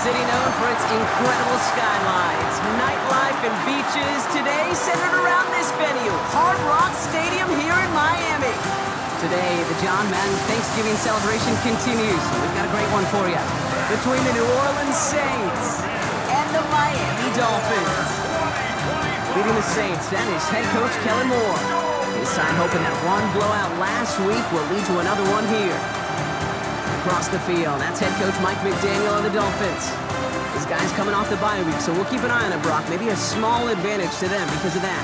city known for its incredible skylines, nightlife, and beaches, today centered around this venue, Hard Rock Stadium here in Miami. Today, the John Madden Thanksgiving celebration continues, and we've got a great one for you. Between the New Orleans Saints and the Miami Dolphins. Leading the Saints, that is head coach Kellen Moore. His side hoping that one blowout last week will lead to another one here. Across the field, that's head coach Mike McDaniel of the Dolphins. This guy's coming off the bye week, so we'll keep an eye on it, Brock. Maybe a small advantage to them because of that.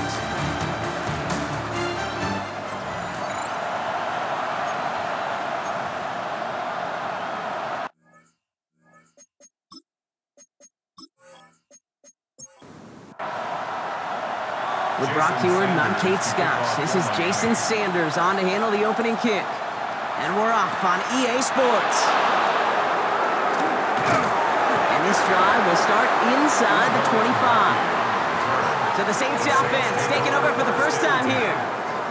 With Brock Heward and I'm Kate Scott. This is Jason Sanders on to handle the opening kick. And we're off on EA Sports. And this drive will start inside the 25. So the Saints offense taking over for the first time here.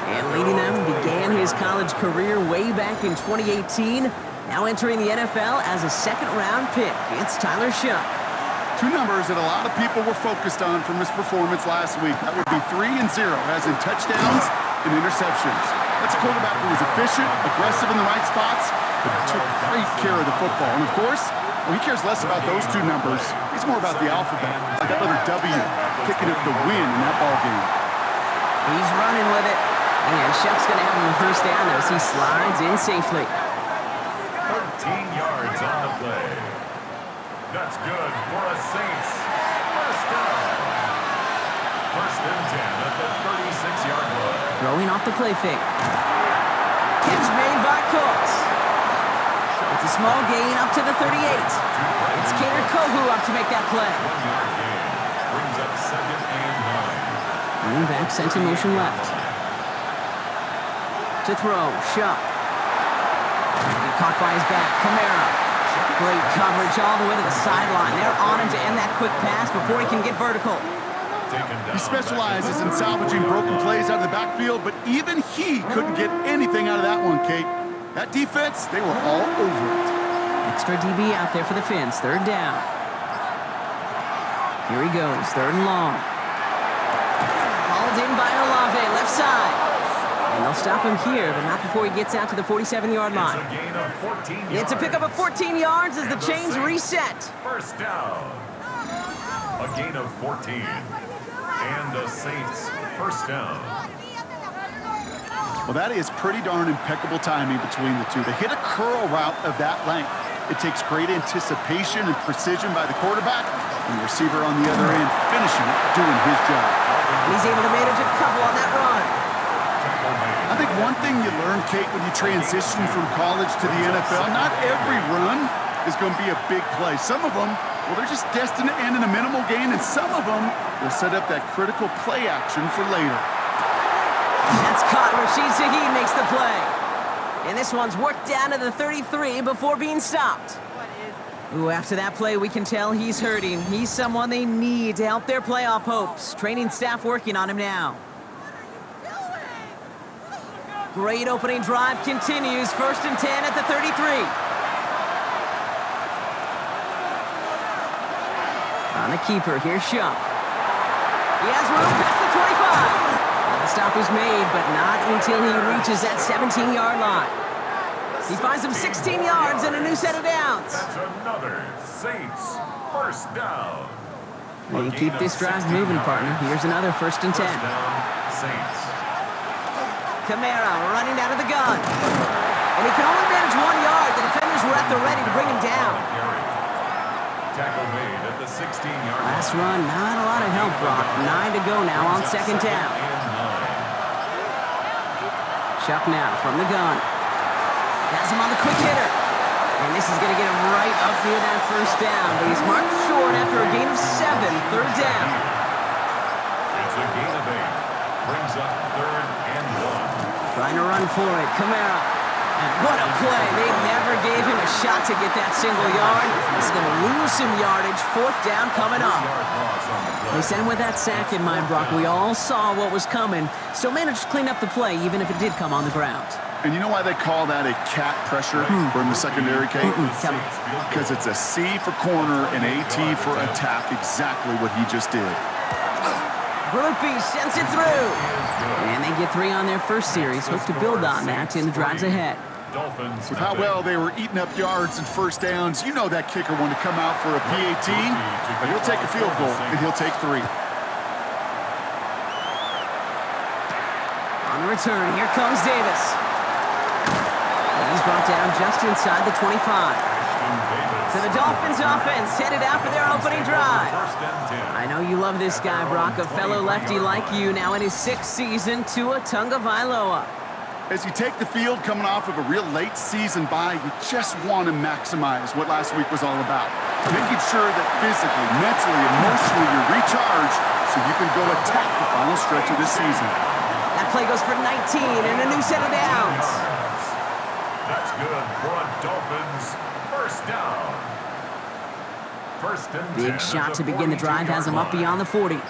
And leading them began his college career way back in 2018. Now entering the NFL as a second-round pick. It's Tyler Shough. Two numbers that a lot of people were focused on from his performance last week. That would be 3 and 0, as in touchdowns and interceptions. That's a quarterback who was efficient, aggressive in the right spots, but took great care of the football. And of course, he cares less about those two numbers. He's more about the alphabet, like that letter W, picking up the win in that ball game. He's running with it. And Shough's going to have him the first down as he slides in safely. 13 yards on the play. That's good for a Saints first down. First and 10 at the 36-yard line. Throwing off the play fake. Catch made by Cooks. It's a small gain up to the 38. It's Kader Kohu up to make that play. 1-yard gain brings up second and 9. Running back sent in motion left. To throw, Shough. Caught by his back, Kamara. Great coverage all the way to the sideline. They're on him to end that quick pass before he can get vertical. He specializes in salvaging broken plays out of the backfield, but even he couldn't get anything out of that one, Kate. That defense, they were all over it. Extra DB out there for the Fins. Third down. Here he goes, third and long. Hauled in by Olave, left side. And they'll stop him here, but not before he gets out to the 47-yard line. It's a gain of 14 yards. It's a pickup of 14 yards as the chains reset. First down. A gain of 14. And the Saints first down. Well, that is pretty darn impeccable timing between the two. They hit a curl route of that length. It takes great anticipation and precision by the quarterback, and the receiver on the other end finishing it, doing his job. And he's able to manage a couple on that run. I think one thing you learn, Kate, when you transition from college to the NFL, not every run is going to be a big play. Some of them, well, they're just destined to end in a minimal gain, and some of them will set up that critical play action for later. That's caught. Rashid Shaheed makes the play. And this one's worked down to the 33 before being stopped. Ooh, after that play, we can tell he's hurting. He's someone they need to help their playoff hopes. Training staff working on him now. Great opening drive continues. First and 10 at the 33. On the keeper, here's Shough. He has room past the 25. Well, the stop is made, but not until he reaches that 17-yard line. He finds him 16 yards and a new set of downs. That's another Saints first down. They keep this drive moving, partner. Here's another first and 10. First down, Saints. Kamara running out of the gun. And he can only manage 1 yard. The defenders were at the ready to bring him down. Tackle made at the 16-yard line. Last run, not a lot of help, Brock. 9 to go now on second down. Shough now from the gun. Has him on the quick hitter. And this is going to get him right up near that first down. But he's marked short after a gain of 7. Third down. It's a gain of 8. Brings up third and 1. Trying to run for it, Kamara. And what a play. They never gave him a shot to get that single yard. He's going to lose some yardage. Fourth down coming up. They sent him with that sack in mind, Brock. We all saw what was coming. Still managed to clean up the play, even if it did come on the ground. And you know why they call that a cat pressure from the secondary, Kate? Tell me. Because it's a C for corner and a T for attack, exactly what he just did. Groupie sends it through. And they get 3 on their first series. Hope to build on that in the drives ahead. Dolphins. With how well they were eating up yards and first downs, you know that kicker wanted to come out for a PAT, but he'll take a field goal, and he'll take 3. On the return, here comes Davis. He's brought down just inside the 25. So the Dolphins offense headed out for their opening drive. I know you love this guy, Brock, a fellow lefty like you, now in his 6th season, Tua Tagovailoa. As you take the field coming off of a real late season bye, you just want to maximize what last week was all about. Making sure that physically, mentally, emotionally you're recharged so you can go attack the final stretch of this season. That play goes for 19 and a new set of downs. That's good for a Dolphins first down. First and 10 Big shot to begin the drive has him up beyond the 40.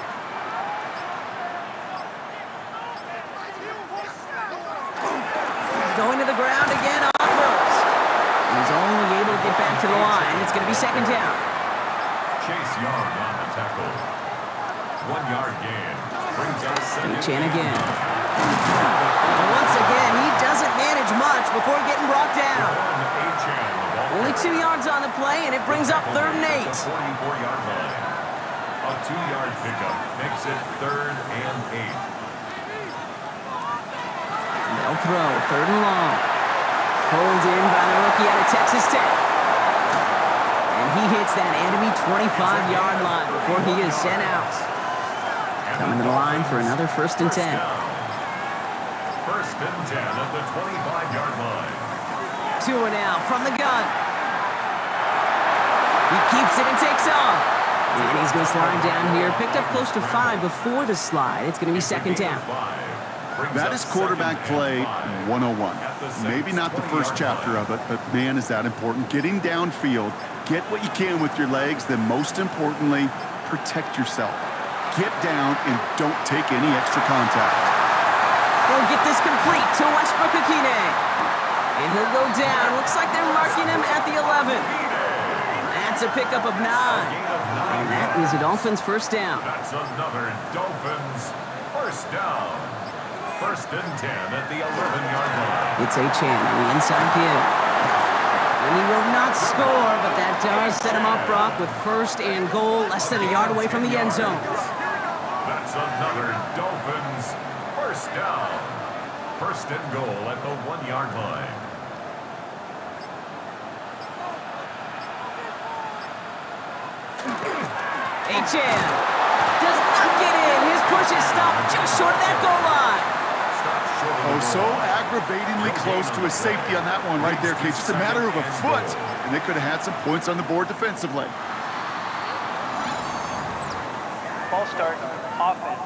Going to the ground again, offloads. He's only able to get back to the line. It's going to be second down. Chase Young on the tackle. 1-yard gain. Brings us second. Chan again. And once again, he doesn't manage much before getting brought down. Only 2 yards on the play, and it brings up 3rd and 8. 44-yard line. A 2-yard pickup makes it 3rd and 8. They'll throw, 3rd and long. Pulled in by the rookie out of Texas Tech. And he hits that enemy 25-yard line before he is sent out. Coming to the line for another 1st and 10. 1st and 10 at the 25-yard line. Tua now from the gun. He keeps it and takes off. And he's going to slide down here. Picked up close to 5 before the slide. It's going to be second down. That is quarterback play 101. Maybe not the first chapter of it, but man, is that important. Getting downfield, get what you can with your legs, then most importantly, protect yourself. Get down and don't take any extra contact. They'll get this complete to Westbrook Akine. And he'll go down. Looks like they're marking him at the 11. That's a pickup of 9. And that is a Dolphins first down. That's another Dolphins first down. 1st and 10 at the 11-yard line. It's Chan on the inside give. And he will not score, but that does set him up, Brock, with 1st and goal, less than a yard away from the end zone. That's another Dolphins first down. 1st and goal at the 1-yard line. Chan does not get in. His push is stopped just short of that goal line. Oh, so aggravatingly close to a safety on that one right there, Kate. Just a matter of a foot, and they could have had some points on the board defensively. Ball start, offense.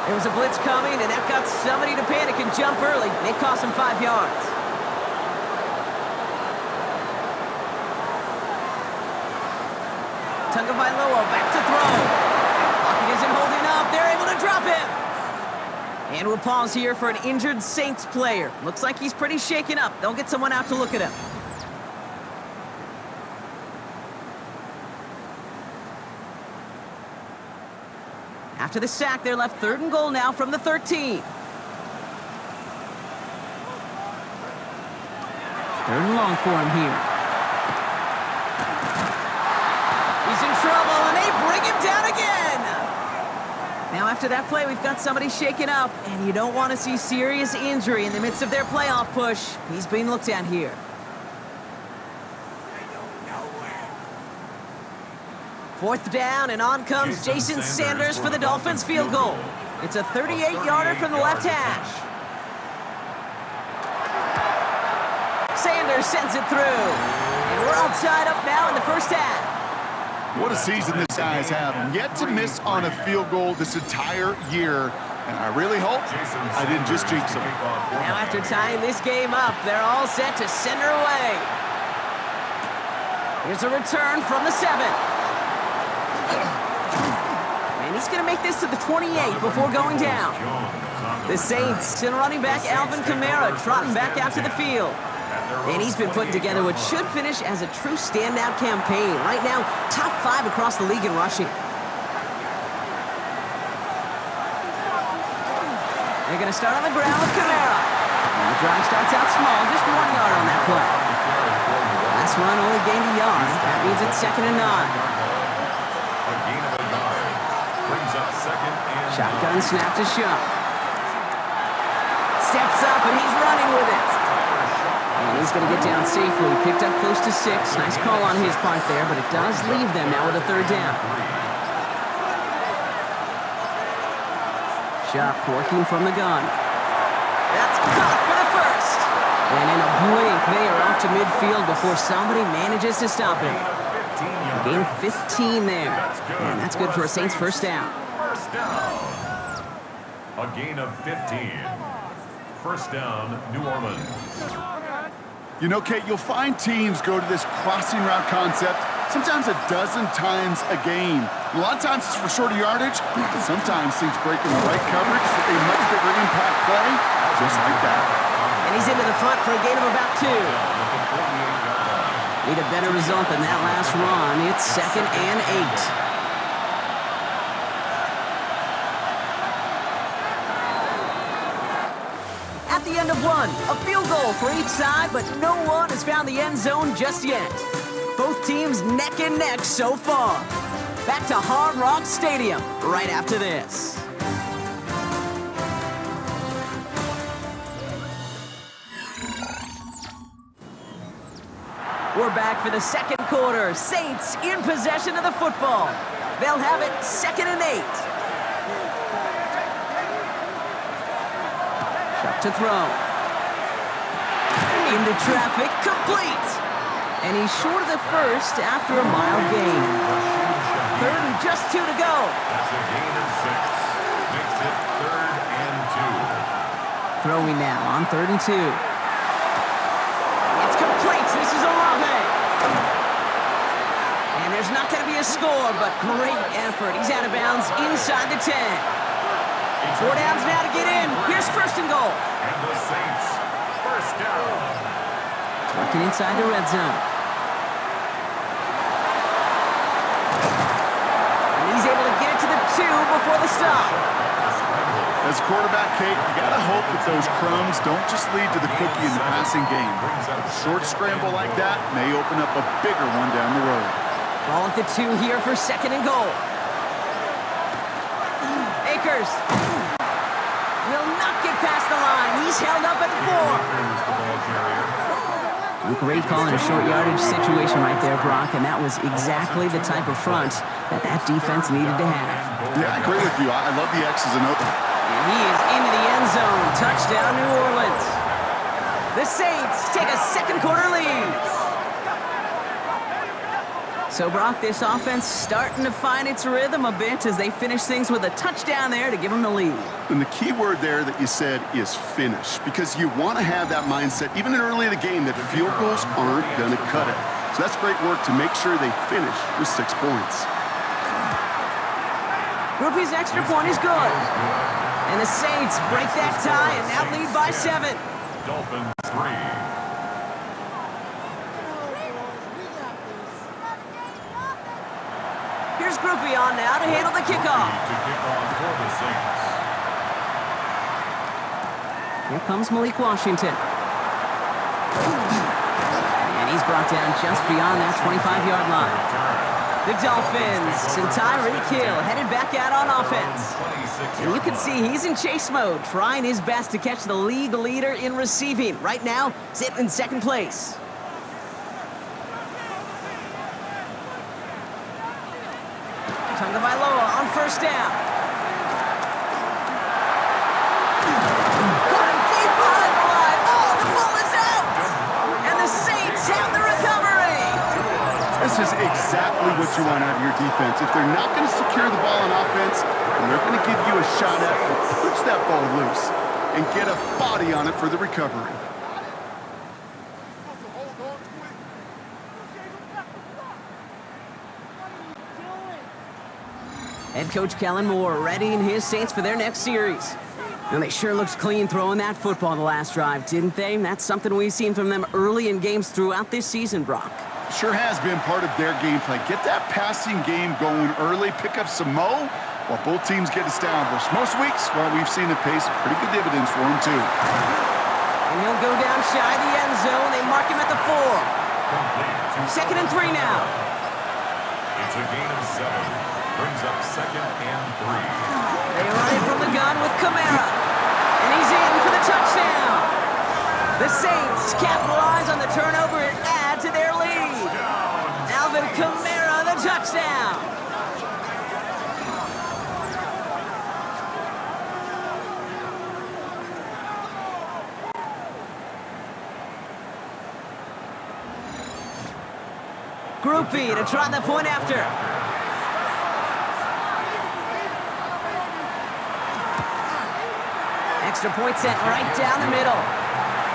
There was a blitz coming, and that got somebody to panic and jump early. It cost him 5 yards. Tagovailoa back to throw. Lockett isn't holding up. They're able to drop him. And we'll pause here for an injured Saints player. Looks like he's pretty shaken up. They'll get someone out to look at him. After the sack, they're left 3rd and goal now from the 13. 3rd and long for him here. He's in trouble, and they bring him down again. Now, after that play, we've got somebody shaken up, and you don't want to see serious injury in the midst of their playoff push. He's being looked at here. Fourth down, and on comes Jason Sanders for the Dolphins field goal. It's a 38-yarder from the left hash. Sanders sends it through, and we're all tied up now in the first half. What a season this guy is having. Yet to miss on a field goal this entire year. And I really hope I didn't just jinx him. Now after tying this game up, they're all set to send her away. Here's a return from the 7. And He's going to make this to the 28 before going down. The Saints send running back Alvin Kamara trotting back out to the field. And he's been putting together what should finish as a true standout campaign. Right now, top 5 across the league in rushing. They're going to start on the ground with Kamara. And the drive starts out small, just 1 yard on that play. Last run only gained a yard. That means it's 2nd and 9. A gain of a yard brings up 2nd and 9. Shotgun snap to Shuck. Steps up and he's running with it. And he's going to get down safely. Picked up close to 6. Nice call on his part there, but it does leave them now with a 3rd down. Shuck working from the gun. That's caught for the first. And in a blink, they are off to midfield before somebody manages to stop him. A gain of 15 there. And that's good for a Saints first down. First down. A gain of 15. First down, New Orleans. You know, Kate, you'll find teams go to this crossing route concept sometimes a dozen times a game. A lot of times it's for shorter yardage, but sometimes things break in the right coverage for a much bigger impact play, just like that. And he's into the front for a gain of about 2. Need a better result than that last run. It's 2nd and 8. At the end of one, a field goal for each side, but no one has found the end zone just yet. Both teams neck and neck so far. Back to Hard Rock Stadium right after this. We're back for the 2nd quarter. Saints in possession of the football. They'll have it 2nd and 8. Shot to throw. Into traffic, complete. And he's short of the first after a mild gain. 3rd and just 2 to go. That's a gain of 6. Makes it 3rd and 2. Throwing now on 3rd and 2. It's complete. This is Olave. And there's not going to be a score, but great effort. He's out of bounds inside the 10. 4 downs now to get in. Here's 1st and goal. And the Saints, first down. Working inside the red zone. And he's able to get it to the 2 before the stop. As a quarterback, Kate, you got to hope that those crumbs don't just lead to the cookie in the passing game. A short scramble like that may open up a bigger one down the road. Ball at the 2 here for 2nd and goal. Akers will not get past the line. He's held up at the 4. Great call in a short yardage situation right there, Brock, and that was exactly the type of front that defense needed to have. Yeah, I agree with you. I love the X's and O's. And he is into the end zone. Touchdown, New Orleans. The Saints take a 2nd quarter lead. So, Brock, this offense starting to find its rhythm a bit as they finish things with a touchdown there to give them the lead. And the key word there that you said is finish, because you want to have that mindset, even early in the game, that field goals aren't going to cut it. So that's great work to make sure they finish with 6 points. Groupie's extra point is good. And the Saints break that tie and now lead by 7. Dolphins 3. Here's Groupie on now to handle the kickoff. To kick off for the Saints. Here comes Malik Washington. And he's brought down just beyond that 25-yard line. The Dolphins and Tyreek Hill headed back out on offense. And you can see he's in chase mode, trying his best to catch the league leader in receiving. Right now, sitting in 2nd place. Tagovailoa on 1st down. Caught him deep behind the line. Oh, the ball is out! And the Saints have the recovery! This is exactly what you want out of your defense. If they're not going to secure the ball on offense, then they're going to give you a shot at to push that ball loose and get a body on it for the recovery. Head coach Kellen Moore readying his Saints for their next series. And they sure looked clean throwing that football the last drive, didn't they? That's something we've seen from them early in games throughout this season, Brock. Sure has been part of their game plan. Get that passing game going early, pick up some mo while both teams get established. Most weeks, well, we've seen it pay some pretty good dividends for them, too. And he'll go down shy of the end zone. They mark him at the 4. 2nd and 3 now. It's a gain of 7. Brings up 2nd and 3. They run it from the gun with Kamara. And he's in for the touchdown. The Saints capitalize on the turnover and add to their lead. Alvin Kamara, the touchdown. Group B to try the point after. Extra point sent right down the middle.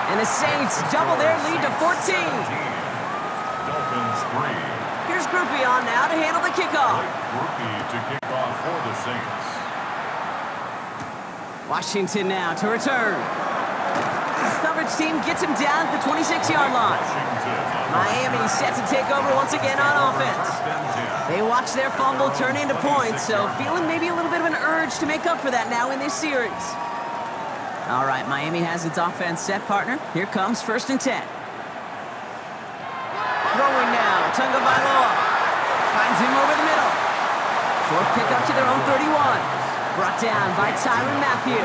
And the Saints double their lead to 14. Dolphins 3. Here's Group B on now to handle the kickoff. Group B to kick off for the Saints. Washington now to return. Coverage team gets him down at the 26-yard line. Miami set to take over once again on offense. They watch their fumble turn into points, so feeling maybe a little bit of an urge to make up for that now in this series. All right, Miami has its offense set, partner. Here comes 1st and 10. Throwing now, Tunga Bailoa. Finds him over the middle. Short pickup to their own 31. Brought down by Tyrann Mathieu.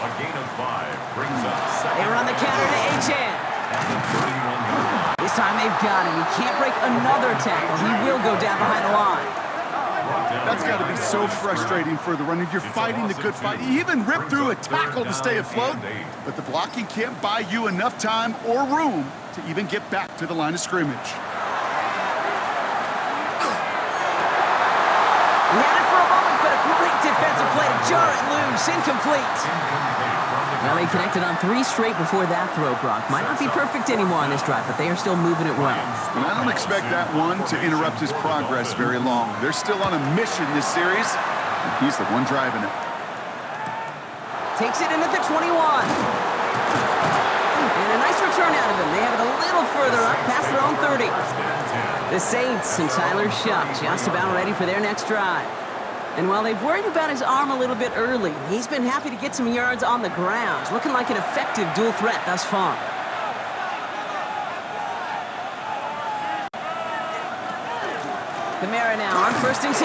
A gain of 5 brings up 2nd. They run the counter to Achane. This time they've got him. He can't break another tackle. He will go down behind the line. That's got to be so frustrating for the runner. You're fighting the good fight. You even rip through a tackle to stay afloat, but the blocking can't buy you enough time or room to even get back to the line of scrimmage. He had it for a moment, but a great defensive play to jar it loose. Incomplete. Well, he connected on 3 straight before that throw, Brock. Might not be perfect anymore on this drive, but they are still moving it well. And I don't expect that one to interrupt his progress very long. They're still on a mission this series, and he's the one driving it. Takes it in at the 21. And a nice return out of him. They have it a little further up, past their own 30. The Saints and Tyler Shuck just about ready for their next drive. And while they've worried about his arm a little bit early, he's been happy to get some yards on the ground. It's looking like an effective dual threat thus far. Kamara now on 1st and 10.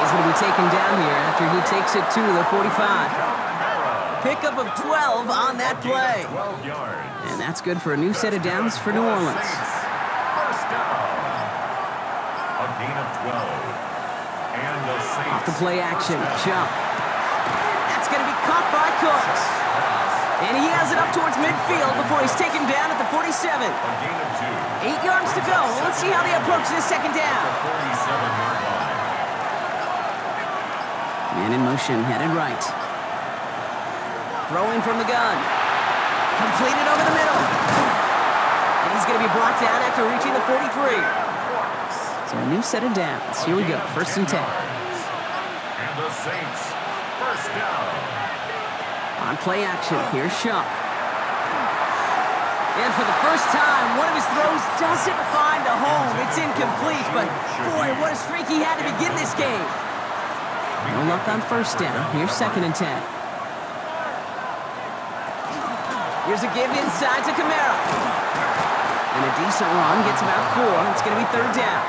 He's going to be taken down here after he takes it to the 45. Pickup of 12 on that play. And that's good for a new set of downs for New Orleans. First down. A gain of 12. Off the play action, Chuck. That's going to be caught by Cooks. And he has it up towards midfield before he's taken down at the 47. 8 yards to go. Let's see how they approach this 2nd down. Man in motion, headed right. Throwing from the gun. Completed over the middle. And he's going to be brought down after reaching the 43. So a new set of downs. Here we go, 1st and 10. And the Saints, 1st down. On play action, here's Shuck. And for the first time, one of his throws doesn't find a home. It's incomplete, but boy, what a streak he had to begin this game. No luck on 1st down. Here's 2nd and 10. Here's a give inside to Kamara. And a decent run gets about 4. It's going to be 3rd down.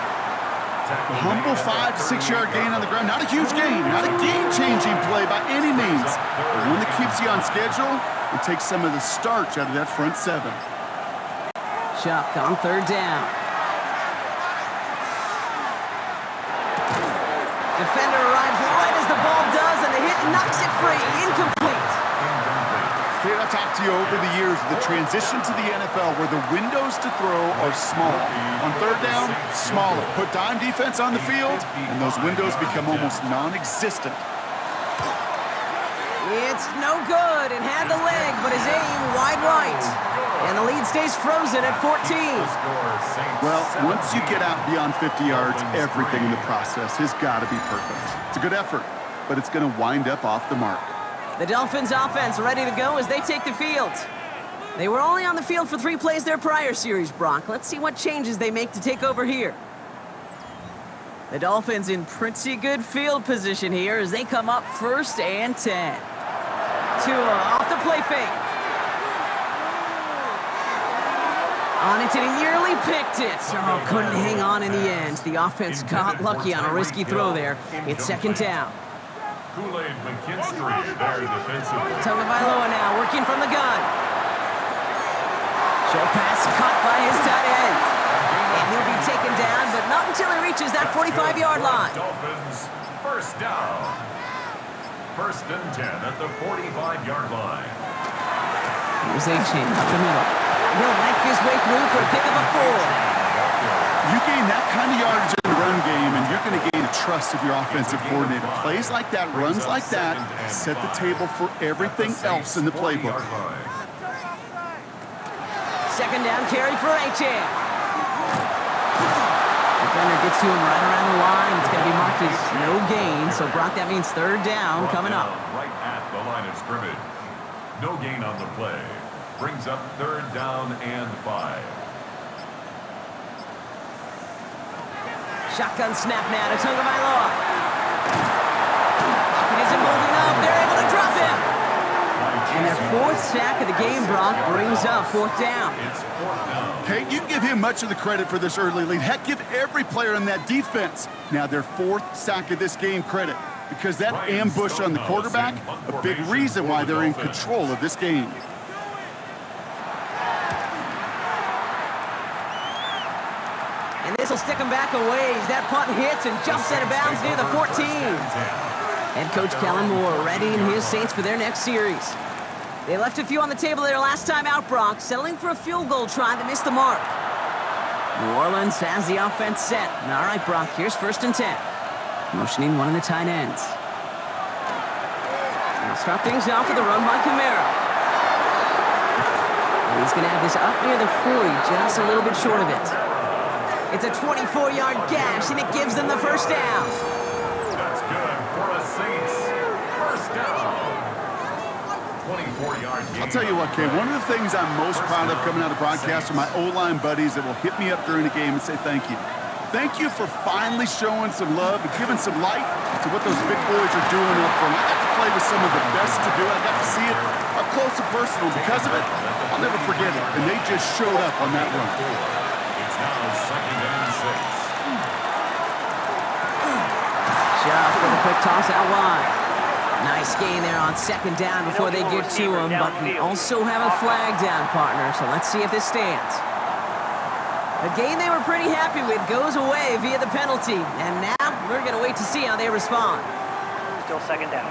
A humble 5 to 6 yard gain on the ground. Not a huge gain, not a game-changing play by any means, but one that keeps you on schedule and takes some of the starch out of that front 7. Chuck on 3rd down. Defender arrives right as the ball does, and the hit knocks it free. Incomplete. Kate, I've talked to you over the years of the transition to the NFL where the windows to throw are small. On 3rd down, smaller. Put dime defense on the field, and those windows become almost non-existent. It's no good. It had the leg, but his aim wide right. And the lead stays frozen at 14. The score, Saints Well, 17. once you get out beyond 50 yards, Dolphins everything in the 3. process has got to be perfect. It's a good effort, but it's going to wind up off the mark. The Dolphins offense ready to go as they take the field. They were only on the field for 3 plays their prior series, Brock. Let's see what changes they make to take over here. The Dolphins in pretty good field position here as they come up 1st and 10. Tua off the play fake. On it, and he nearly picked it. Oh, couldn't hang on in the end. The offense got lucky on a risky throw there. It's 2nd down. Kool-Aid McKinstry there defensively. Tagovailoa now working from the gun. Short pass caught by his tight end. And he'll be taken down, but not until he reaches that 45-yard line. Dolphins, 1st down. 1st and 10 at the 45-yard line. Here's A-Chain up the middle. He'll knife his way through for a pick of a 4. You gain that kind of yardage in the run game, and you're going to gain the trust of your offensive coordinator. Plays like that, runs like that, set the table for everything else in the playbook. 2nd down carry for A-Chain. Defender gets to him right around the line. It's going to be marked as no gain. So, Brock, that means 3rd down coming up. Right at the line of scrimmage. No gain on the play. Brings up 3rd down and 5. Shotgun snap now to Tagovailoa. Pocket isn't holding up. They're able to drop him. And their 4th sack of the game, Brock, brings up 4th down. It's 4th down. Okay, you can give him much of the credit for this early lead. Heck, give every player in that defense now their 4th sack of this game credit, because that ambush on the quarterback, a big reason why they're in control of this game. And this will stick him back a ways. That punt hits and jumps out of bounds near the 14. Head coach Kellen Moore readying his Saints for their next series. They left a few on the table their last time out, Brock, settling for a field goal try that missed the mark. New Orleans has the offense set. All right, Brock, here's 1st and 10. Motioning one of the tight ends. They'll start things off with a run by Kamara. And he's going to have this up near the 40, just a little bit short of it. It's a 24-yard gash, and it gives them the 1st down. That's good for a Saints 1st down. 24-yard gain. I'll tell you what, Kay, one of the things I'm most proud of coming out of broadcast are my O-line buddies that will hit me up during the game and say thank you. Thank you for finally showing some love and giving some light to what those big boys are doing up front. I got to play with some of the best to do it. I got to see it up close and personal. Because of it, I'll never forget it. And they just showed up on that run. It's now 2nd and 6. Sharp with a quick toss out wide. Nice gain there on 2nd down before they get to him, but we also have a flag down, partner, so let's see if this stands. A game they were pretty happy with goes away via the penalty, and now we're going to wait to see how they respond. Still 2nd down.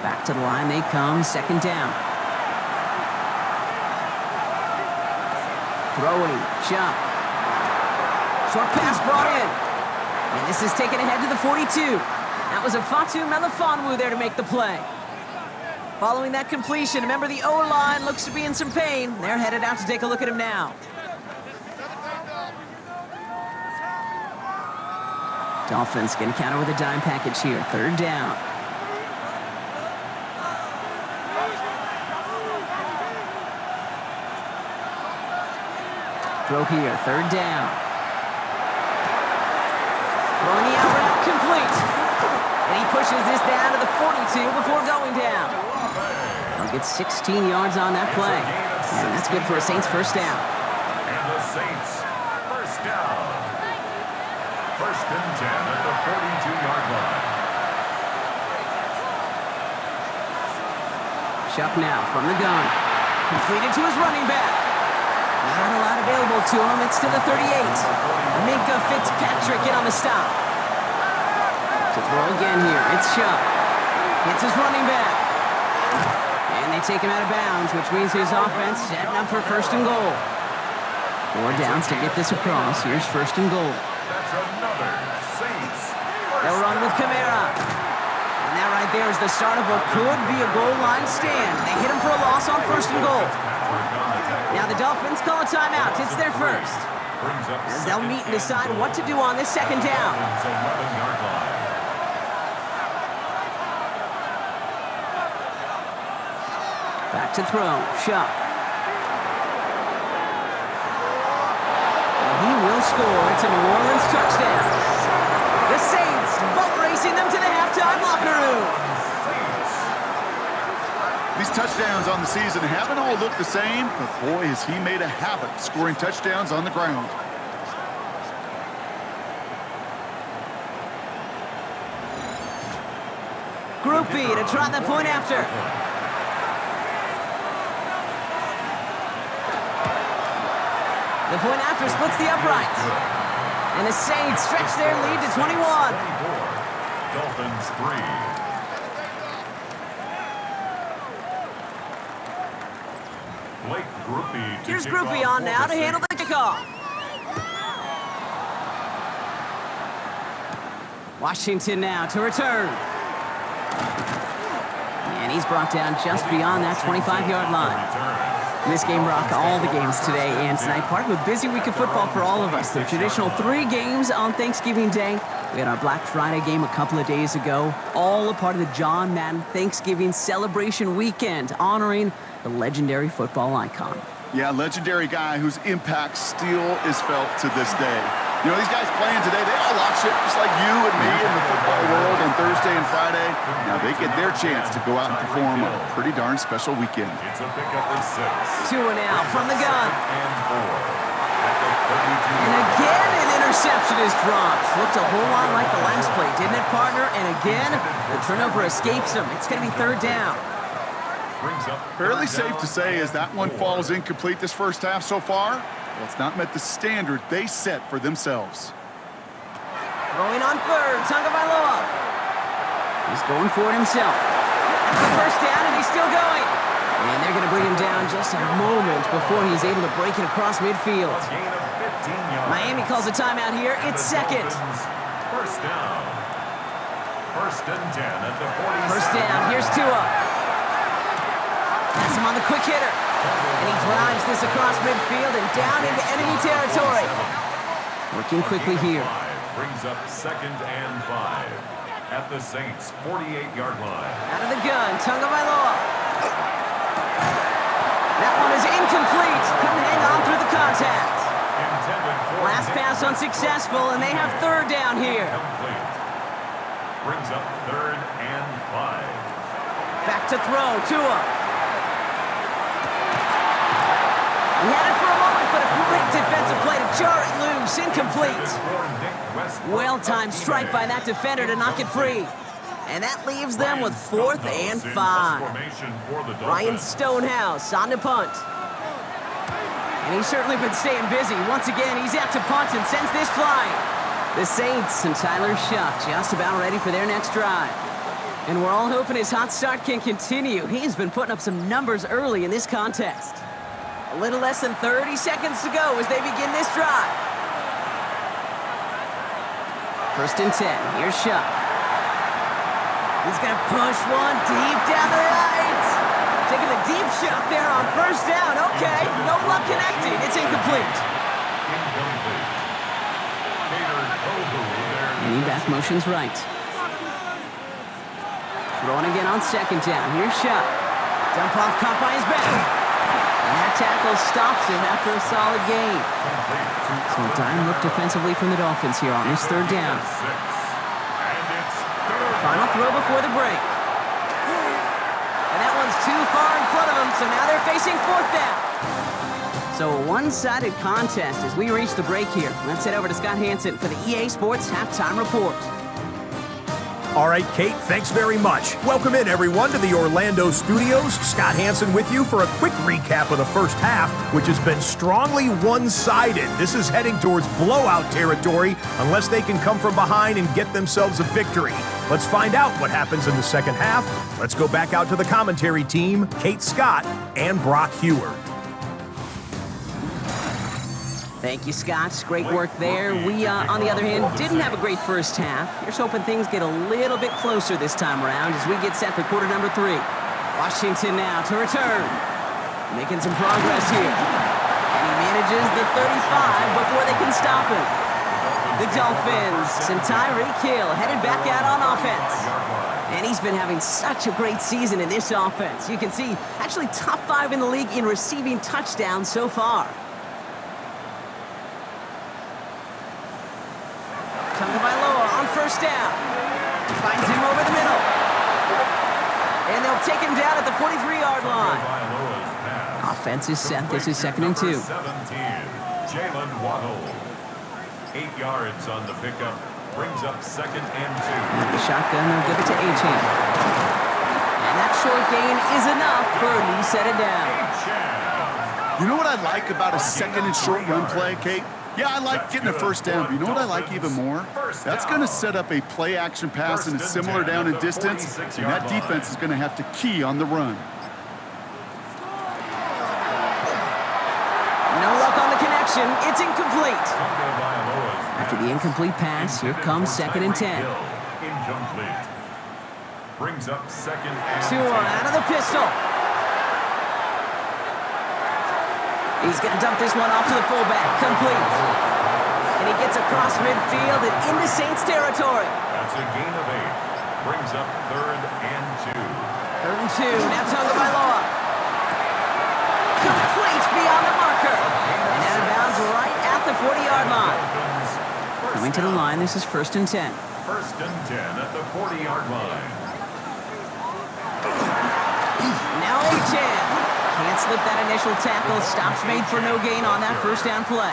Back to the line they come, 2nd down. Throwing, Chuck. Short pass brought in. And this is taken ahead to the 42. That was a Fatu Melifonwu there to make the play. Following that completion, remember the O-line looks to be in some pain. They're headed out to take a look at him now. Dolphins going to counter with a dime package here. 3rd down. Throw here, 3rd down. Throwing the out route complete. And he pushes this down to the 42 before going down. He'll get 16 yards on that play. And that's good for a Saints 1st down. And the Saints 1st down. 1st and 10 at the 42-yard line. Chuck now from the gun. Completed to his running back. Not a lot available to him. It's to the 38. Minka Fitzpatrick in on the stop. To throw again here. It's Chuck. It's his running back. And they take him out of bounds, which means his offense setting up for 1st and goal. 4 downs to get this across. Here's 1st and goal. That's another Saints. They'll run with Kamara. And that right there is the start of what could be a goal line stand. They hit him for a loss on 1st and goal. Dolphins call a timeout. It's their first. As they'll meet and decide what to do on this second down. 11-yard line. Back to throw. Shuck. And he will score. It's a New Orleans touchdown. The Saints boat racing them to the halftime locker room. These touchdowns on the season haven't all looked the same, but boy, has he made a habit of scoring touchdowns on the ground. Group B to try the point after. The point after splits the uprights. And the Saints stretch their lead to 21. Dolphins 3. Here's Groupie on now to handle the kickoff. Washington now to return. And he's brought down just beyond that 25-yard line. This game rocked all the games today and tonight. Part of a busy week of football for all of us. The traditional 3 games on Thanksgiving Day. We had our Black Friday game a couple of days ago. All a part of the John Madden Thanksgiving celebration weekend, honoring the legendary football icon. Yeah, legendary guy whose impact still is felt to this day. You know, these guys playing today, they all lock shit just like you and me in the football world on Thursday and Friday. Now they get their chance to go out and perform a pretty darn special weekend. It's a pickup of 6. 2 and out from the gun. And 4. At the 32. And again, an interception is dropped. Looked a whole lot like the last play, didn't it, partner? And again, the turnover escapes him. It's going to be 3rd down. Fairly safe to say as that one falls incomplete this first half so far, well, it's not met the standard they set for themselves. Throwing on 3rd, Tagovailoa. He's going for it himself. That's the first down, and he's still going. And they're going to bring him down just a moment before he's able to break it across midfield. Miami calls a timeout here. It's 2nd. First down. 1st and 10 at the 40. First down. Here's Tua. That's him on the quick hitter. And he drives this across midfield and down into enemy territory. Working quickly here. Brings up 2nd and 5 at the Saints' 48-yard line. Out of the gun, Tagovailoa. That one is incomplete. Couldn't hang on through the contact. Last pass unsuccessful, and they have 3rd down here. Complete. Brings up 3rd and 5. Back to throw, Tua. He had it for a moment, but a great defensive play to jar it loose. Incomplete. Well-timed strike by that defender to knock it free. And that leaves them with 4th and 5. Ryan Stonehouse on to punt. And he's certainly been staying busy. Once again, he's out to punt and sends this flying. The Saints and Tyler Shuck just about ready for their next drive. And we're all hoping his hot start can continue. He's been putting up some numbers early in this contest. A little less than 30 seconds to go as they begin this drive. 1st and 10. Here's Shuck. He's going to push one deep down the right. Taking the deep shot there on 1st down. Okay, no luck connecting. It's incomplete. And he back motions right. Throwing again on 2nd down. Here's Shuck. Dump off caught by his back. And that tackle stops him after a solid gain. So a dime look defensively from the Dolphins here on this 3rd down. Final throw before the break. And that one's too far in front of them, so now they're facing 4th down. So a one-sided contest as we reach the break here. Let's head over to Scott Hansen for the EA Sports Halftime Report. All right, Kate, thanks very much. Welcome in, everyone, to the Orlando studios. Scott Hansen with you for a quick recap of the first half, which has been strongly one-sided. This is heading towards blowout territory unless they can come from behind and get themselves a victory. Let's find out what happens in the second half. Let's go back out to the commentary team, Kate Scott and Brock Hewer. Thank you, Scott. Great work there. We, on the other hand, didn't have a great first half. Here's hoping things get a little bit closer this time around as we get set for quarter number 3. Washington now to return. Making some progress here. And he manages the 35 before they can stop him. The Dolphins and Tyreek Hill headed back out on offense. And he's been having such a great season in this offense. You can see, actually top 5 in the league in receiving touchdowns so far. Tagovailoa on first down. Finds him over the middle. And they'll take him down at the 43-yard line. Offense is set. This is 2nd and 2. 17, Jalen Waddle. 8 yards on the pickup. Brings up 2nd and 2. At the shotgun, they'll give it to A-Chain. And that short gain is enough for a new set it down. You know what I like about a 2nd and short run play, Kate? Yeah, I like getting a first down, but you know what I like even more? That's going to set up a play-action pass and a similar down in distance, and that defense is going to have to key on the run. No luck on the connection. It's incomplete. After the incomplete pass, here comes 2nd and 10. Incomplete. Brings up 2nd and 10. Tua out of the pistol. He's going to dump this one off to the fullback. Complete. And he gets across midfield and into Saints territory. That's a gain of 8. Brings up 3rd and 2. 3rd and 2. Now Tagovailoa. Complete beyond the marker. And out of bounds right at the 40-yard line. Coming to the line, this is 1st and 10. 1st and 10 at the 40-yard line. Now A-Chain. Can't slip that initial tackle. Stops made for no gain on that first down play.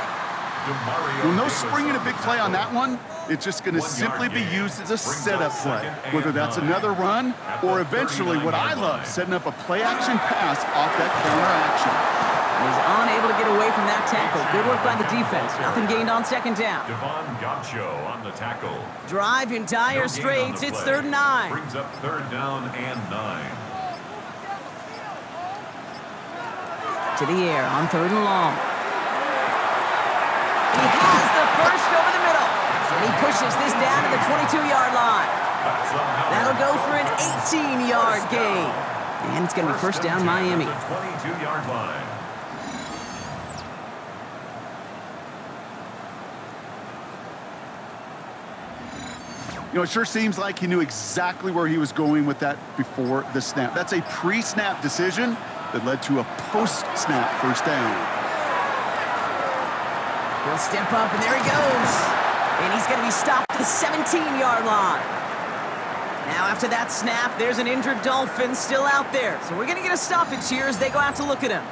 Well, no springing a big play on that one. It's just going to simply be used as a setup play, whether that's another run or eventually what I love, setting up a play-action pass off that counter action. He's unable to get away from that tackle. Good work by the defense. Nothing gained on 2nd down. Devon Gaucho on the tackle. Drive in dire straits. It's 3rd and 9. Brings up 3rd down and 9. To the air on 3rd and long. He has the first over the middle. And he pushes this down to the 22-yard line. That'll go for an 18-yard gain. And it's going to be 1st down Miami. 22-yard line. You know, it sure seems like he knew exactly where he was going with that before the snap. That's a pre-snap decision that led to a post-snap first down. He'll step up, and there he goes. And he's going to be stopped at the 17-yard line. Now, after that snap, there's an injured Dolphin still out there. So we're going to get a stoppage here as they go out to look at him.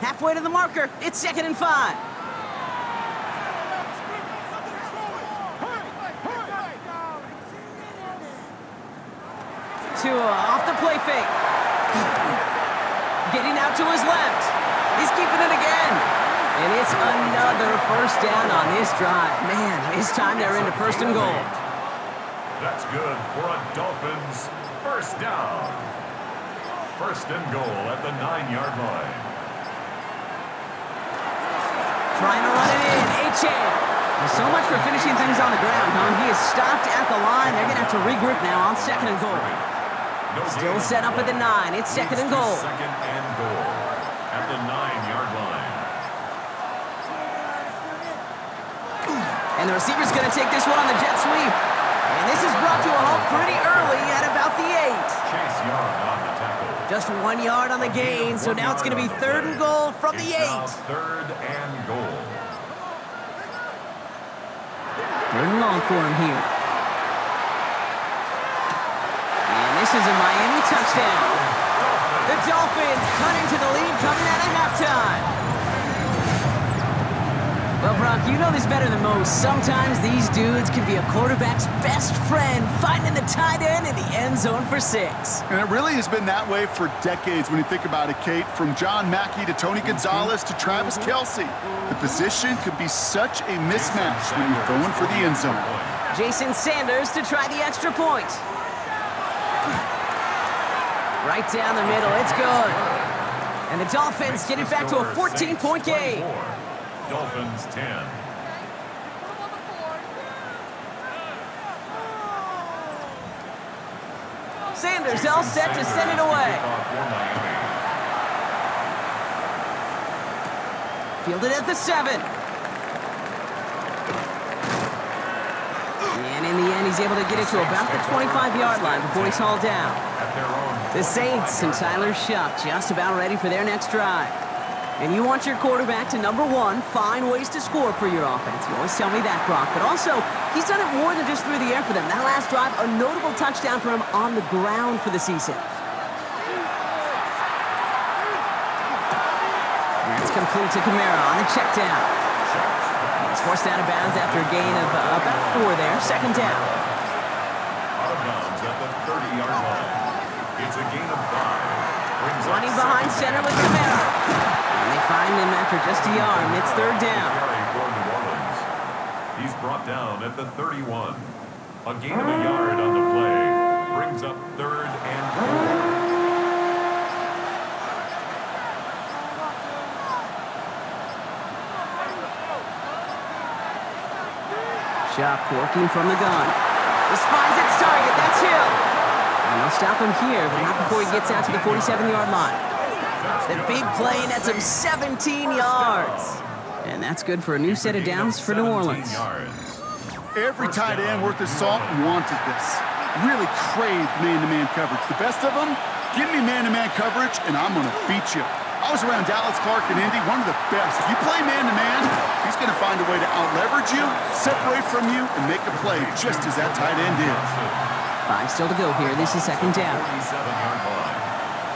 Halfway to the marker. It's 2nd and 5. Tua off the play fake. Getting out to his left. He's keeping it again. And it's another first down on this drive. Man, this time they're into 1st and goal. That's good for a Dolphins first down. 1st and goal at the 9-yard line. Trying to run it in. A-Chain. So much for finishing things on the ground, huh? He is stopped at the line. They're going to have to regroup now on 2nd and goal. Still set up at the 9. It's 2nd and goal. 2nd and goal at the 9-yard line. And the receiver's going to take this one on the jet sweep. And this is brought to a halt pretty early at about the 8. Chase Young on the tackle. Just 1 yard on the gain, so now it's going to be 3rd and goal from the 8. Now 3rd and goal. 3rd and long for him here. And this is a Miami touchdown. The Dolphins cut into the lead coming out of halftime. Well, Brock, you know this better than most. Sometimes these dudes can be a quarterback's best friend, finding the tight end in the end zone for 6. And it really has been that way for decades when you think about it, Kate. From John Mackey to Tony Gonzalez to Travis Kelce. The position could be such a mismatch when you're going for the end zone. Jason Sanders to try the extra point. Right down the middle, it's good. And the Dolphins get it back to a 14-point game. Dolphins 10. Sanders all set to send it away. Fielded at the 7. And in the end, he's able to get it to about the 25-yard line before he's hauled down. The Saints and Tyler Shuck just about ready for their next drive. And you want your quarterback to, number one, find ways to score for your offense. You always tell me that, Brock. But also, he's done it more than just through the air for them. That last drive, a notable touchdown for him on the ground for the season. That's complete to Kamara on the check down. He's forced out of bounds after a gain of about 4 there. Second down. Out of bounds at the 30-yard line. It's a gain of 5. Running behind center with Kamara. And they find him after just a yard, and it's third down. He's brought down at the 31. A gain of a yard on the play brings up 3rd and 4. Shuck working from the gun. This finds its target. That's Hill. And they'll stop him here, but not before he gets out to the 47-yard line. The big play nets him 17 yards. And that's good for a new set of downs for New Orleans. Every tight end worth his salt wanted this. Really craved man-to-man coverage. The best of them, give me man-to-man coverage, and I'm going to beat you. I was around Dallas Clark and Indy, one of the best. You play man-to-man, he's going to find a way to out-leverage you, separate from you, and make a play just as that tight end did. 5 still to go here. This is second down. 47-yard line.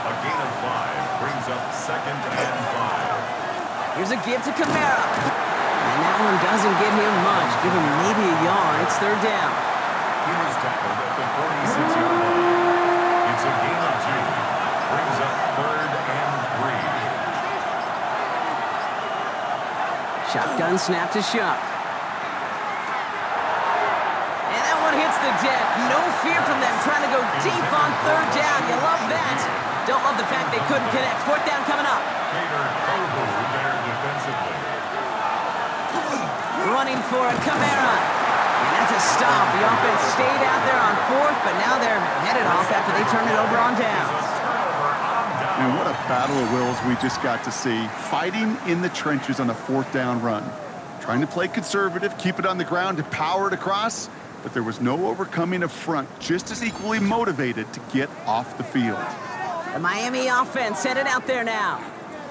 A gain of 5 brings up 2nd and 5. Here's a give to Kamara. And that one doesn't give him much. Give him maybe a yard. It's third down. He was tackled at the 46-yard line. It's a gain of 2. Brings up 3rd and 3. Shotgun snap to Shuck. And that one hits the deck. No fear from them trying to go deep on third down. You love that. Don't love the fact they couldn't connect. Fourth down coming up. There defensively. Running for it, Kamara. And that's a stop. The offense stayed out there on 4th, but now they're headed off after they turn it over on downs. And what a battle of wills we just got to see. Fighting in the trenches on a 4th down run. Trying to play conservative, keep it on the ground to power it across, but there was no overcoming a front just as equally motivated to get off the field. The Miami offense headed out there now.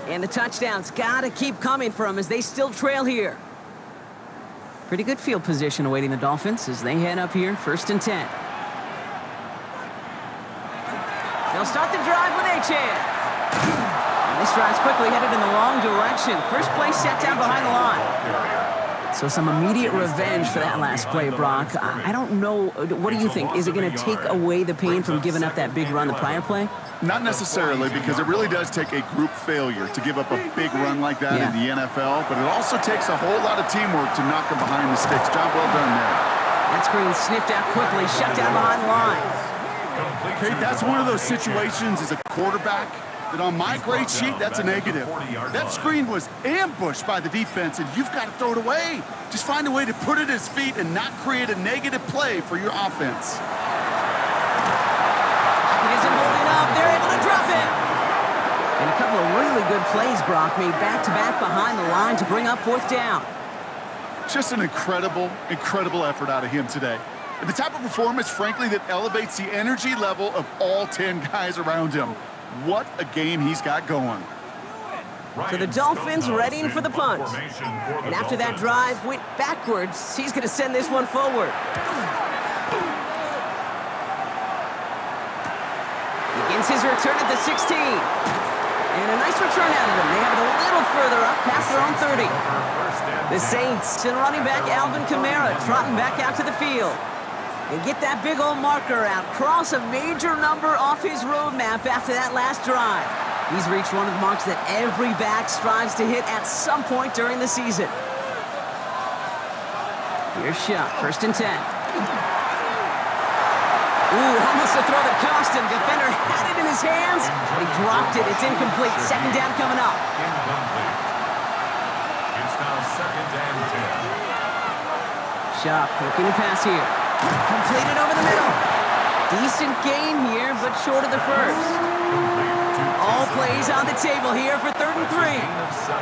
And the touchdowns got to keep coming for them as they still trail here. Pretty good field position awaiting the Dolphins as they head up here, 1st and 10. They'll start the drive with H.A. And this drive's quickly headed in the wrong direction. First play set down behind the line. So some immediate revenge for that last play, Brock. I don't know. What do you think? Is it going to take away the pain from giving up that big run the prior play? Not necessarily, because it really does take a group failure to give up a big run like that in the NFL, but it also takes a whole lot of teamwork to knock them behind the sticks. Job well done there. That screen sniffed out quickly, shut down behind the line. Okay, that's one of those situations as a quarterback that on my grade sheet, that's a negative. That screen was ambushed by the defense, and you've got to throw it away. Just find a way to put it at his feet and not create a negative play for your offense. It isn't holding up. They're able to drop it. And a couple of really good plays, Brock, made back-to-back behind the line to bring up 4th down. Just an incredible, incredible effort out of him today. And the type of performance, frankly, that elevates the energy level of all 10 guys around him. What a game he's got going. So the Dolphins readying for the punt. And after that drive went backwards, he's going to send this one forward. Begins his return at the 16. And a nice return out of him. They have it a little further up past their own 30. The Saints and running back Alvin Kamara trotting back out to the field. And get that big old marker out. Cross a major number off his roadmap after that last drive. He's reached one of the marks that every back strives to hit at some point during the season. Here's Shuck, 1st and 10. Ooh, almost a throw that cost him. Defender had it in his hands, but he dropped it. It's incomplete. 2nd down coming up. Incomplete. It's now 2nd and 10. Shuck looking to pass here. Completed over the middle. Decent gain here, but short of the first. All plays on the table here for 3rd and 3. Gain of 7.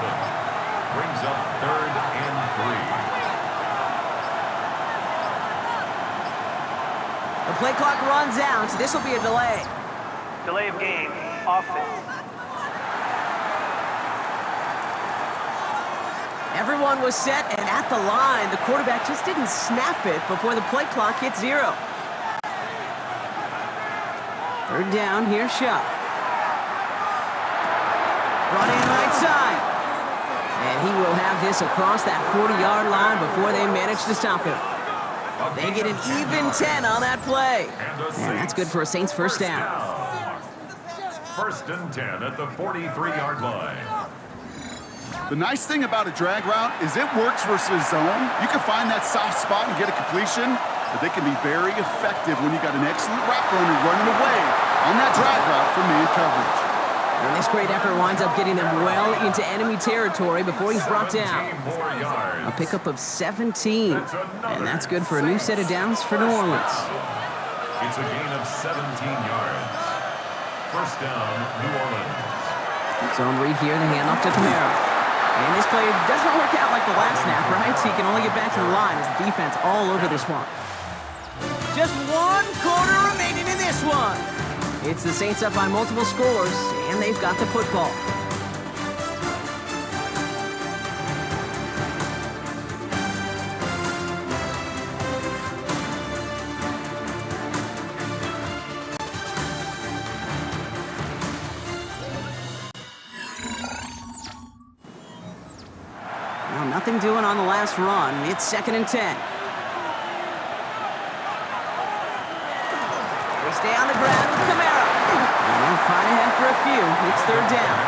Brings up 3rd and 3. The play clock runs out, so this will be a delay. Delay of game. Offense. Everyone was set and at the line. The quarterback just didn't snap it before the play clock hit 0. 3rd down, here's Shuck. Running right side. And he will have this across that 40-yard line before they manage to stop him. They get an even 10 on that play. And that's good for a Saints first down. 1st and 10 at the 43-yard line. The nice thing about a drag route is it works versus zone. You can find that soft spot and get a completion, but they can be very effective when you got an excellent route runner running away on that drag route from man coverage. And this great effort winds up getting them well into enemy territory before he's brought down. A pickup of 17, and that's good for a new set of downs for New Orleans. It's a gain of 17 yards. 1st down, New Orleans. Zone read here, the handoff to Kamara. And this play doesn't work out like the last snap, right? So he can only get back to the line as the defense all over this one. Just 1 quarter remaining in this one. It's the Saints up by multiple scores, and they've got the football. Well, nothing doing on the last run. It's 2nd and 10. They stay on the ground with Kamara. And they'll fight ahead for a few. It's 3rd down.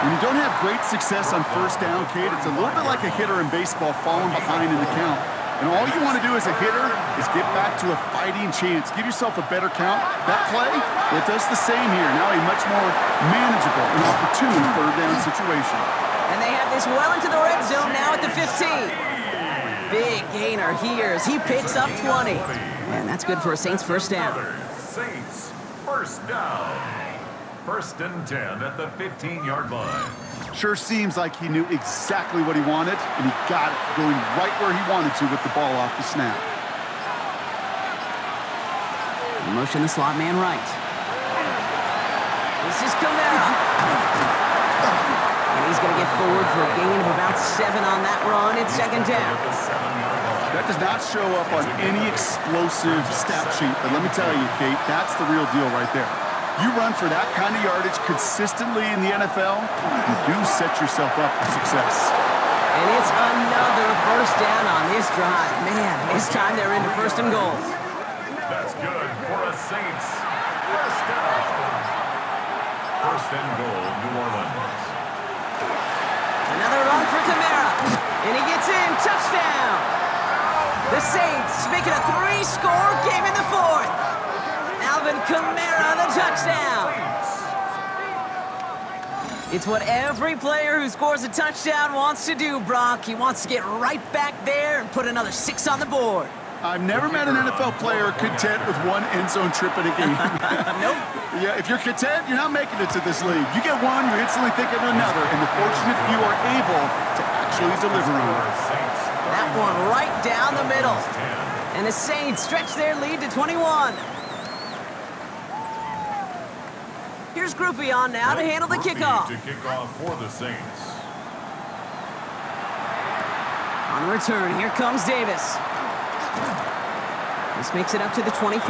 When you don't have great success on 1st down, Kate, it's a little bit like a hitter in baseball falling behind in the count. And all you want to do as a hitter is get back to a fighting chance. Give yourself a better count. That play, it does the same here. Now a much more manageable and opportune 3rd down situation. And they have this well into the red zone now at the 15. Big gainer here as he picks up 20. And that's good for a Saints first down. Saints first down. 1st and 10 at the 15-yard line. Sure seems like he knew exactly what he wanted, and he got it going right where he wanted to with the ball off the snap. Motion the slot man right. This is Kamara. And he's going to get forward for a gain of about 7 on that run. It's 2nd down. That does not show up on any explosive stat sheet, but let me tell you, Kate, that's the real deal right there. You run for that kind of yardage consistently in the NFL, you do set yourself up for success. And it's another first down on this drive. Man, this time they're into 1st and goal. That's good for a Saints first down. 1st and goal, New Orleans. Another run for Kamara. And he gets in. Touchdown. The Saints make it a 3-score game in the 4th. Alvin Kamara, the touchdown. It's what every player who scores a touchdown wants to do, Brock. He wants to get right back there and put another 6 on the board. I've never met an NFL player content with 1 end zone trip in a game. Nope. Yeah, if you're content, you're not making it to this league. You get one, you're instantly thinking of another, and the fortunate few are able to actually deliver on it. That one right down the middle. And the Saints stretch their lead to 21. Here's Groupie on now to handle the kickoff. To kick off for the Saints. On return, here comes Davis. This makes it up to the 25.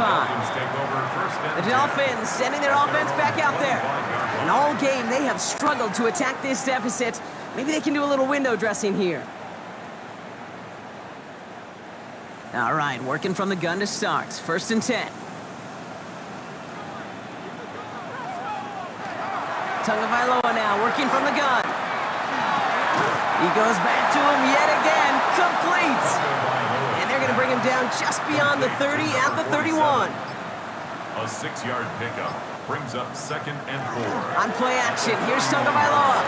The Dolphins sending their offense back out there. And all game, they have struggled to attack this deficit. Maybe they can do a little window dressing here. All right, working from the gun to start. 1st and 10. Tagovailoa now working from the gun. He goes back to him yet again. Complete. And they're going to bring him down just beyond the 30 at the 31. A 6-yard pickup brings up 2nd and 4. On play action, here's Tagovailoa.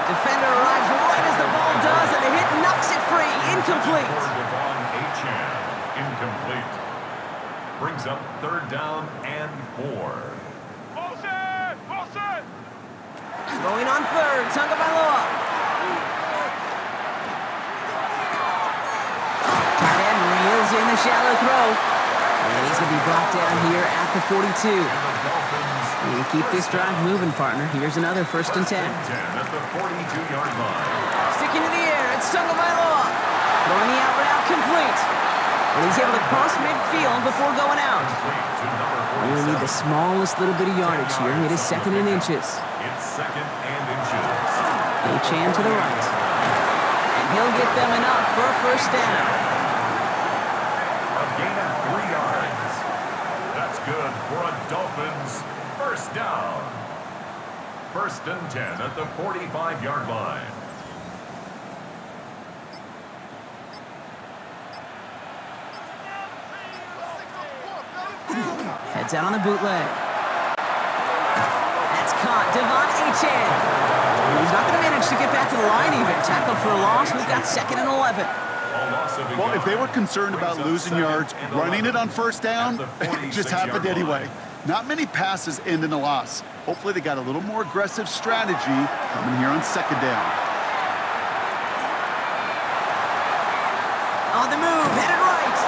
Defender arrives right as the ball does, and the hit knocks it free. Incomplete. incomplete. Brings up 3rd down and 4. Going on 3rd, Tagovailoa. Tight end reels in the shallow throw. And he's going to be brought down here at the 42. You keep this drive moving, partner. Here's another 1st and 10. 10 at the 42-yard line. Sticking to the air, it's Tagovailoa. Throwing the out route complete. And he's able to cross midfield before going out. We only need the smallest little bit of yardage here. It is 2nd and inches. It's 2nd and inches. H-Chan to the right. And he'll get them enough for a 1st down. A gain of 3 yards. That's good for a Dolphins 1st down. 1st and 10 at the 45-yard line. Heads out on the bootleg. That's caught. Devon H-Chan. And he's not going to manage to get back to the line even. Tackled for a loss. We've got 2nd and 11. Well, if they were concerned about losing yards, running it on 1st down, it just happened anyway. Not many passes end in a loss. Hopefully they got a little more aggressive strategy coming here on 2nd down. On the move, headed right.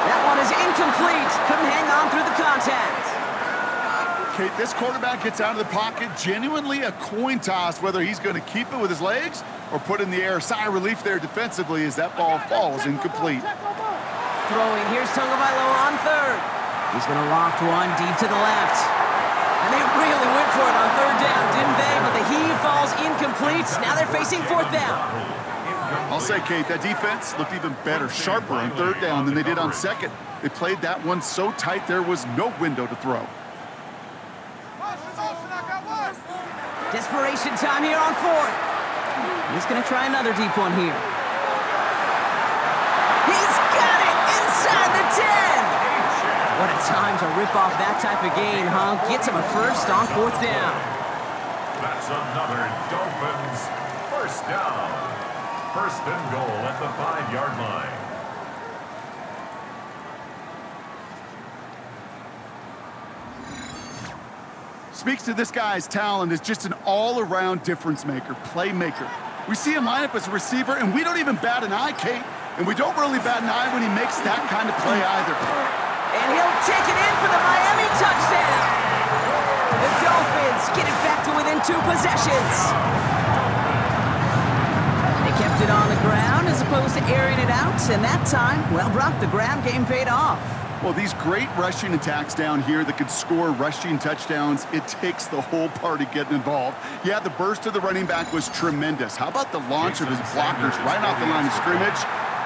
That one is incomplete. Couldn't hang on through the contact. Kate, this quarterback gets out of the pocket, genuinely a coin toss whether he's going to keep it with his legs or put in the air. Sigh of relief there defensively as that ball falls incomplete. Throwing, here's Tagovailoa on 3rd. He's going to loft one deep to the left. And they really went for it on 3rd down, didn't they? But the heave falls incomplete. Now they're facing 4th down. I'll say, Kate, that defense looked even better, sharper on 3rd down than they did on 2nd. They played that one so tight there was no window to throw. Desperation time here on 4th. He's going to try another deep one here. He's got it inside the 10. What a time to rip off that type of gain, huh? Gets him a 1st on 4th down. That's another Dolphins 1st down. 1st and goal at the 5-yard line. Speaks to this guy's talent as just an all-around difference maker, playmaker. We see him line up as a receiver, and we don't even bat an eye, Kate. And we don't really bat an eye when he makes that kind of play either. And he'll take it in for the Miami touchdown. The Dolphins get it back to within 2 possessions. They kept it on the ground as opposed to airing it out, and that time, well, Brock, the ground game paid off. Well, these great rushing attacks down here that could score rushing touchdowns, it takes the whole party getting involved. Yeah, the burst of the running back was tremendous. How about the launch of his blockers right off the line of scrimmage?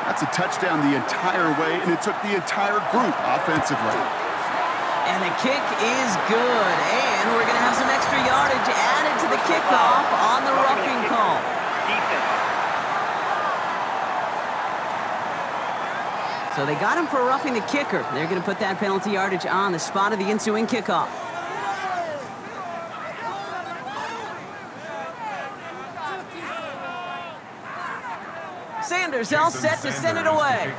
That's a touchdown the entire way, and it took the entire group offensively. And the kick is good, and we're going to have some extra yardage added to the kickoff on the roughing call. So they got him for roughing the kicker. They're going to put that penalty yardage on the spot of the ensuing kickoff. Sanders all set to send it away.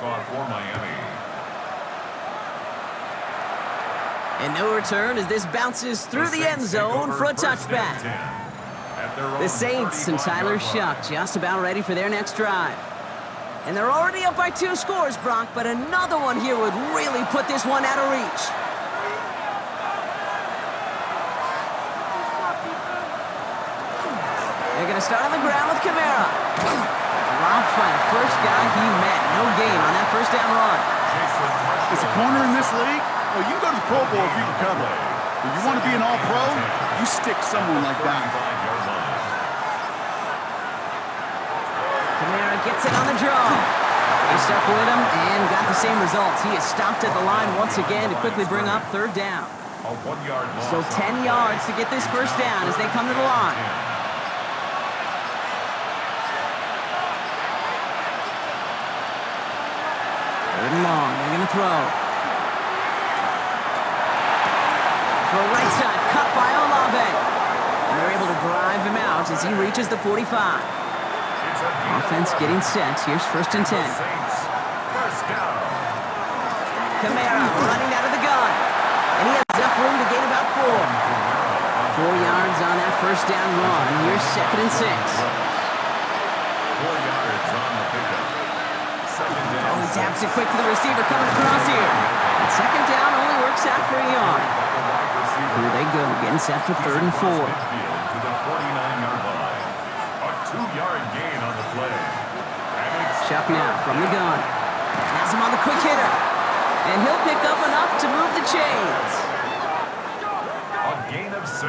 And no return as this bounces through the end zone for a touchback. The Saints and Tyler Shuck just about ready for their next drive. And they're already up by 2 scores, Brock, but another one here would really put this one out of reach. They're going to start on the ground with Kamara. Dropped by the first guy he met. No gain on that 1st down run. As a corner in this league, well, you can go to the Pro Bowl if you can cover. If you want to be an all-pro, you stick someone like that. Kamara gets it on the draw. They stuck with him and got the same result. He is stopped at the line once again to quickly bring up 3rd down. So 10 yards to get this 1st down as they come to the line. Third and long, they're going to throw. Throw right side, cut by Olave. And they're able to drive him out as he reaches the 45. Offense getting set. Here's 1st and 10. Kamara running out of the gun. And he has enough room to gain about 4. 4 yards on that first down run. Here's 2nd and 6. 4 yards on the pickup. Second down. Oh, he taps it quick for the receiver coming across here. And 2nd down only works out for a yard. Here they go, getting set for 3rd and 4. To the 49-yard line. A 2-yard gain on the play. Chuck now from the gun. Has him on the quick hitter. And he'll pick up enough to move the chains. A gain of 6.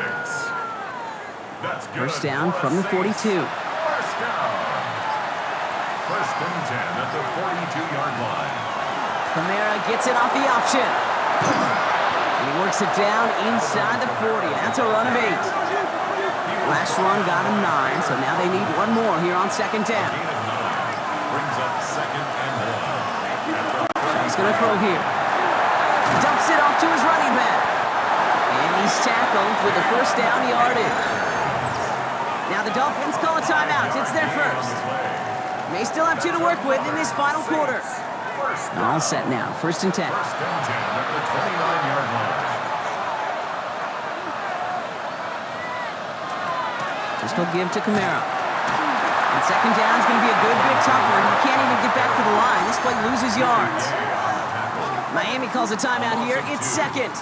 That's good. First down from the 42. First down. First and 10 at the 42-yard line. Kamara gets it off the option. And he works it down inside the 40. That's a run of 8. Last run got him 9, so now they need one more here on 2nd down. Gain of 9 brings up 2nd and 1. Chuck's going to throw here. Dumps it off to his running back. And he's tackled with the first down yardage. Now the Dolphins call a timeout. It's their first. May still have 2 to work with in this final quarter. All set now. 1st and 10. First and 10 at the 29-yard line. This will give to Kamara. And 2nd down is going to be a good bit tougher. He can't even get back to the line. This play loses yards. Miami calls a timeout here. It's 2nd.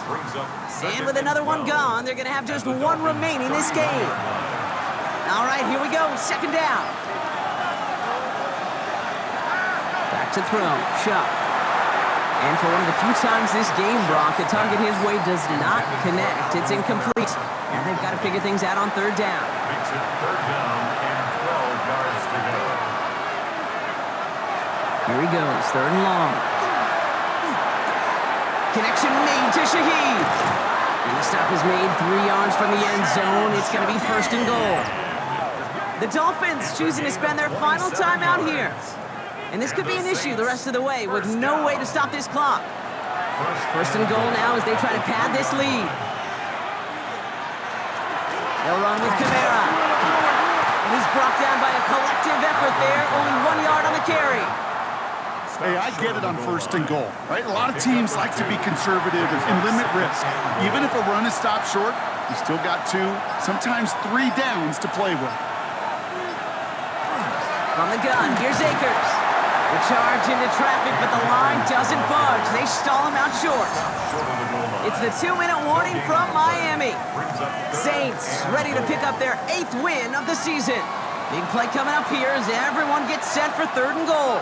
And with another one gone, they're going to have just 1 remaining this game. All right, here we go. 2nd down. Back to throw. Chuck. And for one of the few times this game, Brock, the target his way does not connect. It's incomplete. And they've got to figure things out on 3rd down. Makes it 3rd down and 12 yards to go. Here he goes. 3rd and long. Connection made to Shaheed. And the stop is made 3 yards from the end zone. It's going to be 1st and goal. The Dolphins choosing to spend their final timeout here. And this could be an issue the rest of the way with no way to stop this clock. 1st and goal now as they try to pad this lead. They'll run with Kamara. And he's brought down by a collective effort there. Only 1 yard on the carry. Hey, I get it on 1st and goal, right? A lot of teams like to be conservative and limit risk. Even if a run is stopped short, you still got 2, sometimes 3 downs to play with. From the gun, here's Akers. The charge into traffic, but the line doesn't budge. They stall him out short. It's the 2-minute warning from Miami. Saints ready to pick up their 8th win of the season. Big play coming up here as everyone gets set for 3rd and goal.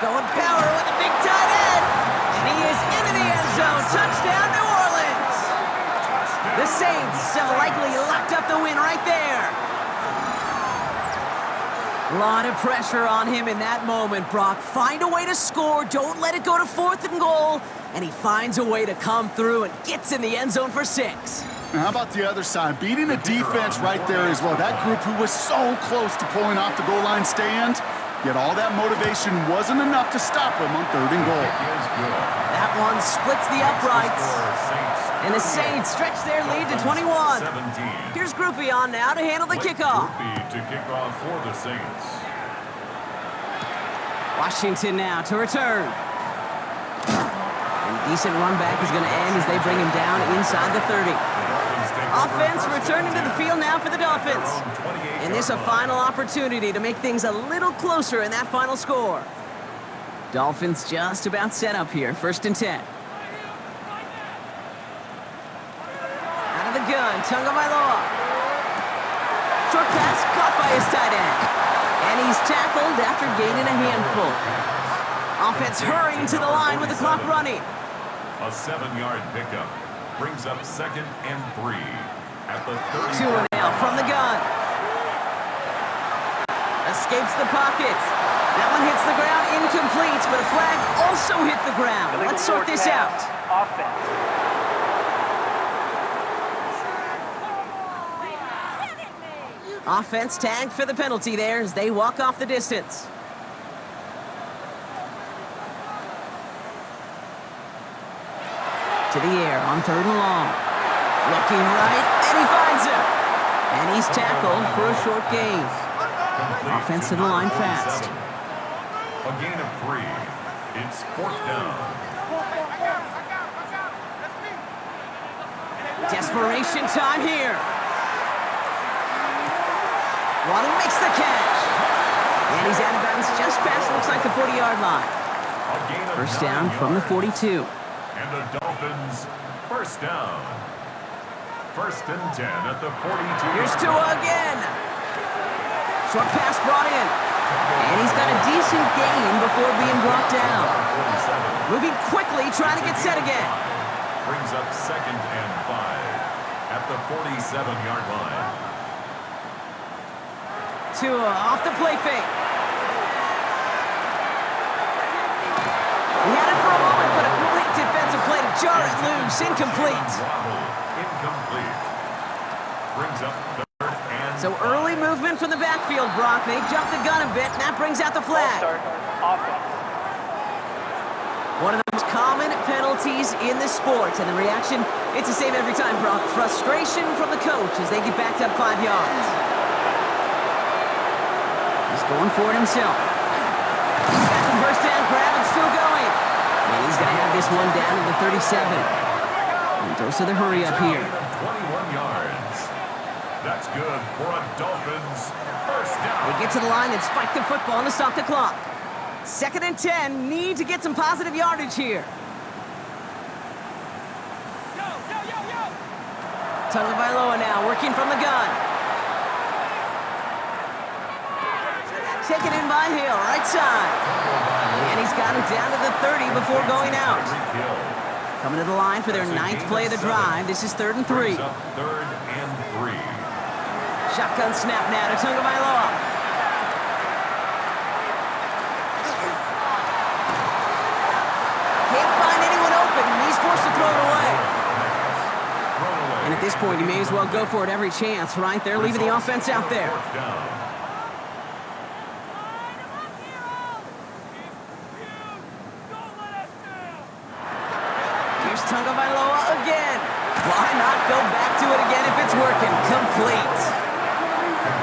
Going power with a big tight end. And he is into the end zone. Touchdown, New Orleans. The Saints have likely locked up the win right there. A lot of pressure on him in that moment, Brock. Find a way to score. Don't let it go to 4th and goal. And he finds a way to come through and gets in the end zone for 6. Now, how about the other side? Beating a defense right there as well. That group who was so close to pulling off the goal line stand, yet all that motivation wasn't enough to stop him on 3rd and goal. That one splits the uprights. And the Saints stretch their lead to 21. Here's Groupie on now to handle the kickoff. Groupie to kick off for the Saints. Washington now to return. And decent run back is going to end as they bring him down inside the 30. Offense returning to the field now for the Dolphins. And this a final opportunity to make things a little closer in that final score. Dolphins just about set up here. 1st and 10. Out of the gun, Tagovailoa. Short pass caught by his tight end. And he's tackled after gaining a handful. Offense hurrying to the line with the clock running. A 7-yard pickup brings up 2nd and 3 at the 30. 2-0 from the gun. Escapes the pocket. That one hits the ground, incomplete, but a flag also hit the ground. Let's sort this out. Offense tagged for the penalty there as they walk off the distance. To the air on 3rd and long. Looking right, and he finds him. And he's tackled for a short gain. Offense to the line fast. A gain of 3. It's 4th down. Desperation time here. Waddle makes the catch. And he's out of bounds just past, looks like the 40-yard line. A gain of First 9 down from the yards. 42. And the Dolphins, first down. 1st and 10 at the 42. Here's Tua again. Short pass brought in. And he's got a decent gain before being brought down. 47. Moving quickly, trying to get set again. Brings up 2nd and 5 at the 47-yard line. Tua off the play fake. He had it for a moment, but a great defensive play to jar it loose. Incomplete. Waddle, incomplete. Brings up 3rd and So early movement from the backfield, Brock. They jumped the gun a bit, and that brings out the flag. Start offense. One of the most common penalties in the sport, and the reaction, it's the same every time, Brock. Frustration from the coach as they get backed up 5 yards. He's going for it himself. He's got the first down grab and still going. And he's going to have this one down to the 37. And dose of the hurry up here. 21 yards. That's good for a Dolphins first down. They get to the line and spike the football to stop the clock. 2nd and 10, need to get some positive yardage here. Tagovailoa now working from the gun. Taken in by Hill, right side. And he's got it down to the 30 before going out. Coming to the line for their 9th play of the drive. This is 3rd and 3. Brings up 3rd and 3. Shotgun snap now to Tagovailoa. Can't find anyone open, and he's forced to throw it away. And at this point, he may as well go for it every chance, right? They're leaving the offense out there. 4th down. Here's Tagovailoa again. Why not go back to it again if it's working? Complete.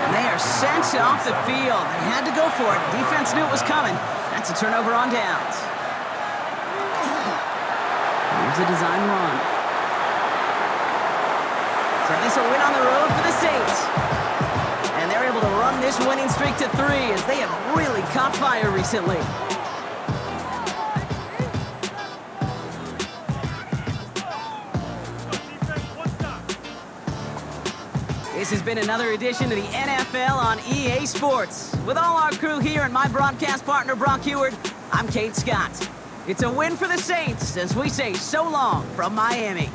And they are sent off the field. They had to go for it. Defense knew it was coming. That's a turnover on downs. Here's a design run. So this will win on the road for the Saints. And they're able to run this winning streak to 3 as they have really caught fire recently. This has been another edition of the NFL on EA Sports. With all our crew here and my broadcast partner, Brock Heward, I'm Kate Scott. It's a win for the Saints as we say so long from Miami.